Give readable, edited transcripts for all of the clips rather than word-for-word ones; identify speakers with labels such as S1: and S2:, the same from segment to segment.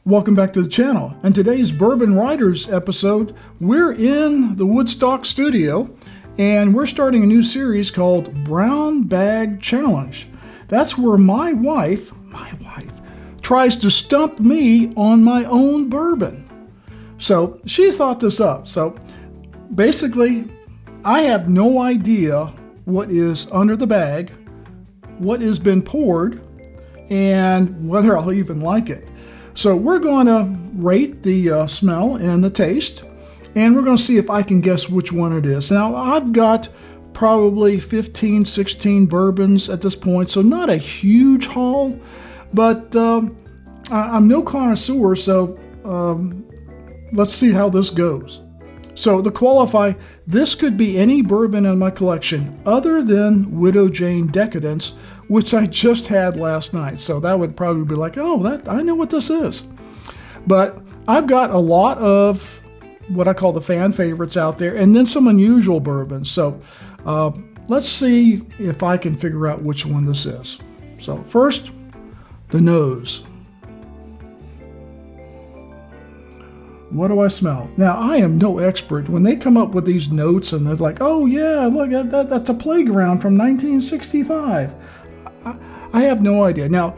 S1: Welcome back to the channel. In today's Bourbon Writers episode, we're in the Woodstock studio and we're starting a new series called Brown Bag Challenge. That's where my wife tries to stump me on my own bourbon. So she thought this up. So basically, I have no idea what is under the bag, what has been poured, and whether I'll even like it. So we're going to rate the smell and the taste, and we're going to see if I can guess which one it is. Now, I've got probably 15, 16 bourbons at this point, so not a huge haul, but I'm no connoisseur, so let's see how this goes. So to qualify, this could be any bourbon in my collection other than Widow Jane Decadence, which I just had last night. So that would probably be like, oh, I know what this is. But I've got a lot of what I call the fan favorites out there, and then some unusual bourbons. So let's see if I can figure out which one this is. So first, the nose. What do I smell? Now, I am no expert. When they come up with these notes and they're like, oh yeah, look, that's a Playground from 1965. I have no idea. Now,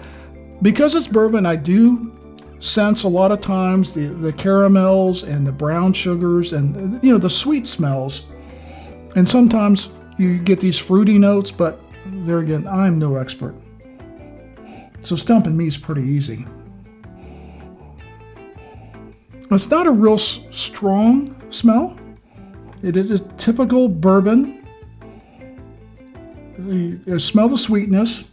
S1: because it's bourbon, I do sense a lot of times the caramels and the brown sugars and, you know, the sweet smells. And sometimes you get these fruity notes, but there again, I'm no expert. So stumping me is pretty easy. It's not a real strong smell. It is typical bourbon. You smell the sweetness,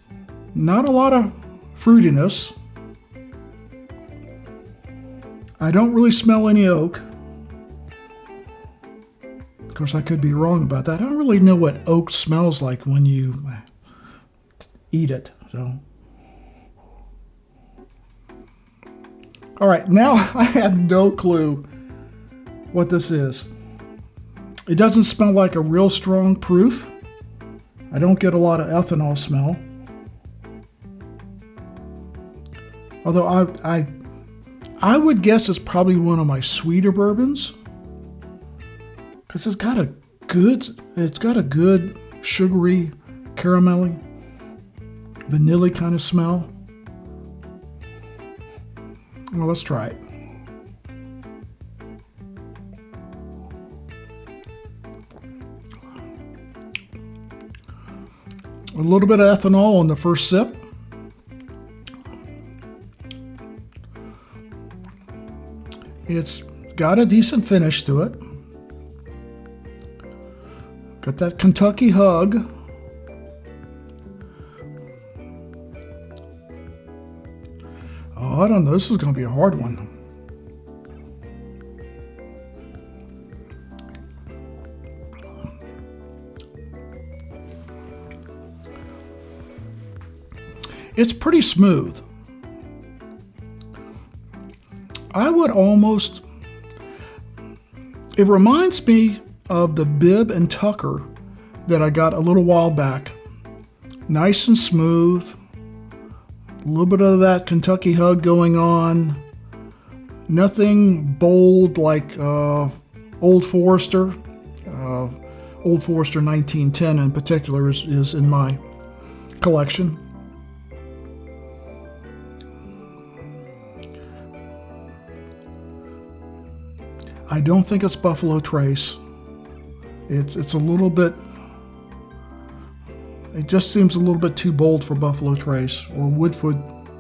S1: not a lot of fruitiness. I don't really smell any oak. Of course, I could be wrong about that. I don't really know what oak smells like when you eat it. So. All right, now I have no clue what this is. It doesn't smell like a real strong proof. I don't get a lot of ethanol smell. Although I would guess it's probably one of my sweeter bourbons, because it's got a good sugary, caramelly, vanilla kind of smell. Well, let's try it. A little bit of ethanol on the first sip. It's got a decent finish to it. Got that Kentucky hug. Oh, I don't know. This is going to be a hard one. It's pretty smooth. I would almost... It reminds me of the Bibb and Tucker that I got a little while back. Nice and smooth. A little bit of that Kentucky hug going on. Nothing bold like Old Forester. Old Forester 1910 in particular is in my collection. I don't think it's Buffalo Trace. It's a little bit... It just seems a little bit too bold for Buffalo Trace or Woodford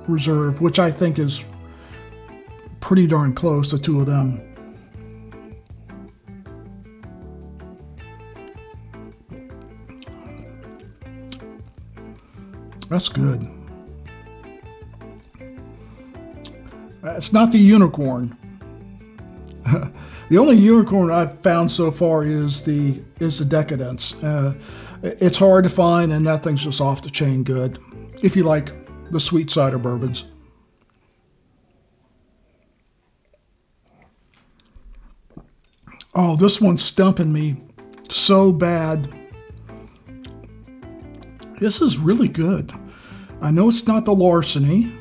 S1: Reserve, which I think is pretty darn close, the two of them. That's good. It's not the unicorn. The only unicorn I've found so far is the Decadence. It's hard to find, and that thing's just off the chain good, if you like the sweet cider bourbons. Oh, this one's stumping me so bad. This is really good. I know it's not the Larceny.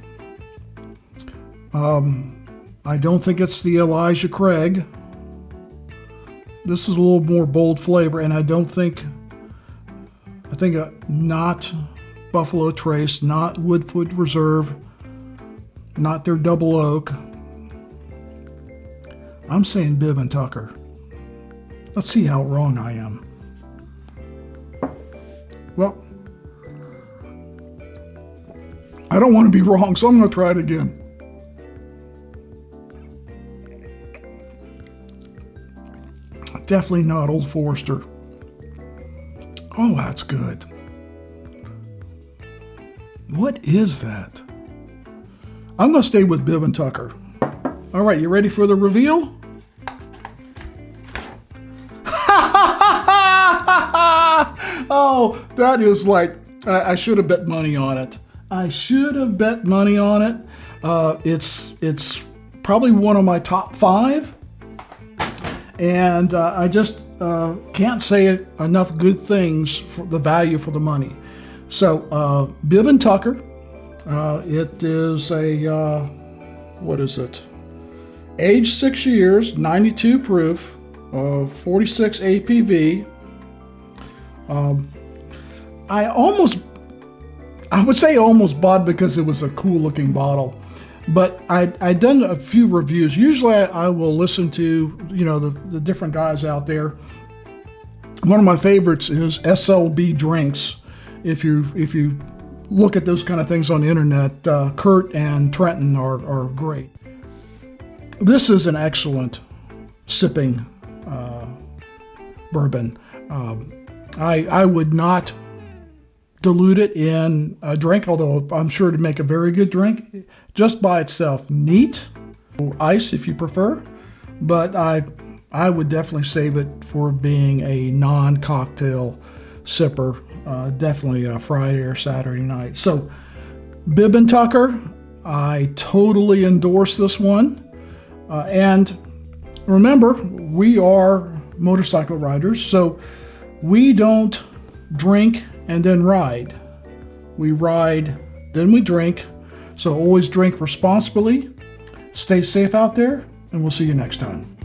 S1: I don't think it's the Elijah Craig. This is a little more bold flavor, and I think not Buffalo Trace, not Woodford Reserve, not their double oak. I'm saying Bibb and Tucker. Let's see how wrong I am. Well, I don't want to be wrong, so I'm going to try it again. Definitely not Old Forester. Oh, that's good. What is that? I'm going to stay with Bibb and Tucker. All right, you ready for the reveal? Oh, that is like, I should have bet money on it. I should have bet money on it. It's probably one of my top 5. And I just can't say enough good things for the value for the money. So Bibb and Tucker, it is a, what is it? Aged 6 years, 92 proof, 46 APV. I would say almost bought because it was a cool looking bottle. But I'd done a few reviews. Usually I will listen to, the different guys out there. One of my favorites is SLB Drinks. If you look at those kind of things on the internet, Kurt and Trenton are great. This is an excellent sipping bourbon. I would not dilute it in a drink, although I'm sure to make a very good drink just by itself. Neat, ice if you prefer, but I would definitely save it for being a non-cocktail sipper, definitely a Friday or Saturday night. So Bibb and Tucker, I totally endorse this one. And remember, we are motorcycle riders, so we don't drink and then ride. We ride, then we drink. So always drink responsibly. Stay safe out there, and we'll see you next time.